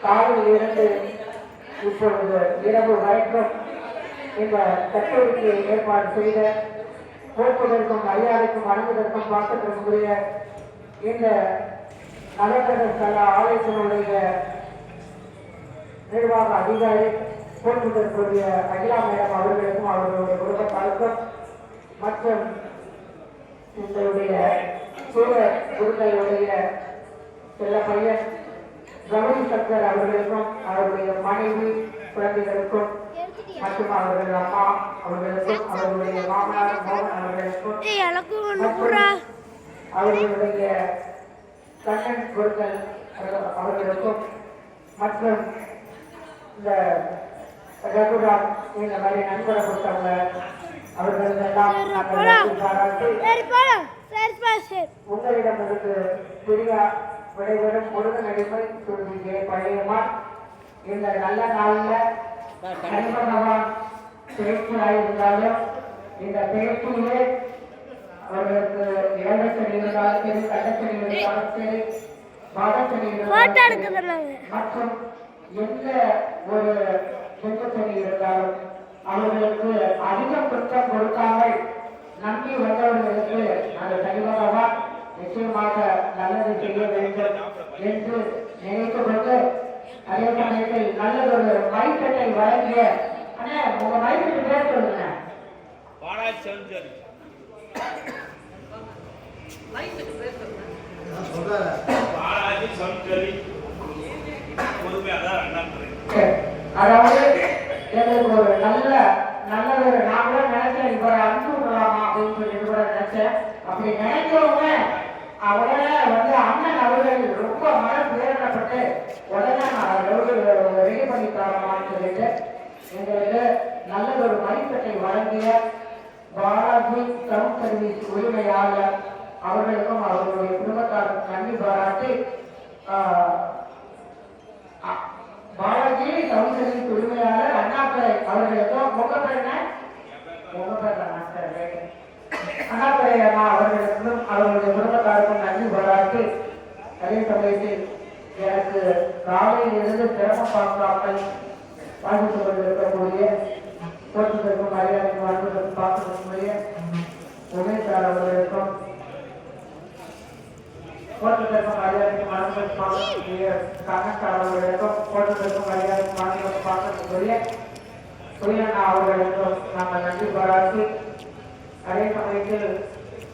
காலையில் இருந்து இப்பொழுது இரவு வரைக்கும் இந்த கச்சேரிக்கு ஏற்பாடு செய்த போக்குவதற்கும் மரியாதைக்கும் வணங்குவதற்கும் பார்க்கக்கூடிய இந்த நவகிரக ஸ்தல ஆலயத்தினுடைய நிர்வாக அதிகாரி போக்குவதற்குரிய அகிலா மேடம் அவர்களுக்கும் அவர்களுடைய குடும்பத்தாருக்கும் மற்றும் உங்களுடைய சூழ குருக்களுடைய சில பையன் கௌரி சங்கர் அவர்களுக்கும் அவருடைய மனைவி குழந்தைகளுக்கும் மற்றும் அவர்கள் அம்மா அவர்களுக்கும் அவர்களுடைய மாமனார் மோகன் அவர்களுக்கும் அவர்களுடைய கண்ணன் குருக்கள் அவர்களுக்கும் மற்றும் இந்த ரகுராம் இந்த மாதிரி நண்பரை கொடுத்தவங்க அவர்கள் எல்லாம் உங்களிடமிருந்து பிரியா விடைபெறும் முருகன் அடிமை சொல்லியே பழையமான் இந்த நல்ல நாளில் நண்பகவான் பேச்சுவாயிருந்தாலும் இந்த பேச்சிலே அவர்களுக்கு ஏழச்சனி இருந்தாலும் சரி கள்ளச்சனி இருந்தாலும் சரி பாதச்சனி இருந்தாலும் மற்றும் எந்த ஒரு சொந்தச்சனி இருந்தாலும் அவர்களுக்கு அதிக குற்றம் கொடுக்காமல் நம்பி வந்தவர்களுக்கு அந்த சனிபகவான் நிச்சயமாக நல்லது செய்ய வேண்டும் என்று நினைத்துக் கொண்டு அதே சமயத்தில் நல்லதொரு மைக்கட்டை வழங்கிய உங்க மைக்கட்டு பேர் சொல்லுங்க. அதாவது எங்களுக்கு ஒரு நல்ல ஒரு நான் கூட நினைச்சேன் இப்ப அனுப்பிச்சு விடலாமா அப்படின்னு சொல்லி கூட நினைச்சேன். அப்படி நினைச்சவங்க உடனே வந்து அண்ணன் அவர்கள் ரொம்ப மன பிரேரணப்பட்டு உடனே ரெடி பண்ணி தரமான்னு சொல்லிட்டு எங்களுக்கு நல்ல ஒரு மதிப்பெட்டை வழங்கிய பாலாஜி டவுன் சர்வீஸ் உரிமையாளர் அவர்களுக்கும் அவர்களுடைய குடும்பத்தாருக்கும் நன்றி பாராட்டி பாலாஜி டவுன் சர்வீஸ் உரிமையாளர் அண்ணாதுரை அவர்களுக்கும் அண்ணாதுரை அண்ணா அவர்களுக்கும் அவர்களுடைய குடும்பத்தாருக்கும் நன்றி பாராட்டி அதே சமயத்தில் எனக்கு காலையில் இருந்து சிரமம் பார்க்காமல் வாழ்ந்து கொண்டிருக்கக்கூடிய போற்றுவதற்கும் மரியாதைக்கும் வாழ்வதற்கும் பார்க்கக்கூடிய உமேஷார் அவர்களுக்கும் போற்றுவதற்கும் மரியாதைக்கும் வாழ்வதற்கு பார்க்கக்கூடிய கண்ணக்கார் அவர்களுக்கும் போற்றுவதற்கும் மரியாதைக்கும் வாழ்வதற்கு பார்க்கக்கூடிய சுயண்ணா அவர்களுக்கும் நாங்கள் நன்றி பாராட்டி அதே சமயத்தில்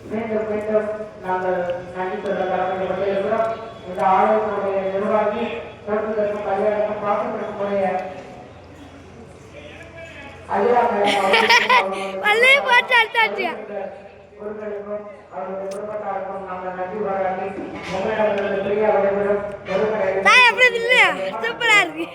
மீண்டும் மீண்டும் நாங்கள் நன்றி சொல்ல கடமைப்பட்டிருக்கிறோம். இந்த ஆலயத்தினுடைய நிர்வாகி போற்றுவதற்கும் மரியாதைக்கும் பார்க்கக்கூடிய சூப்பரா இருக்கு.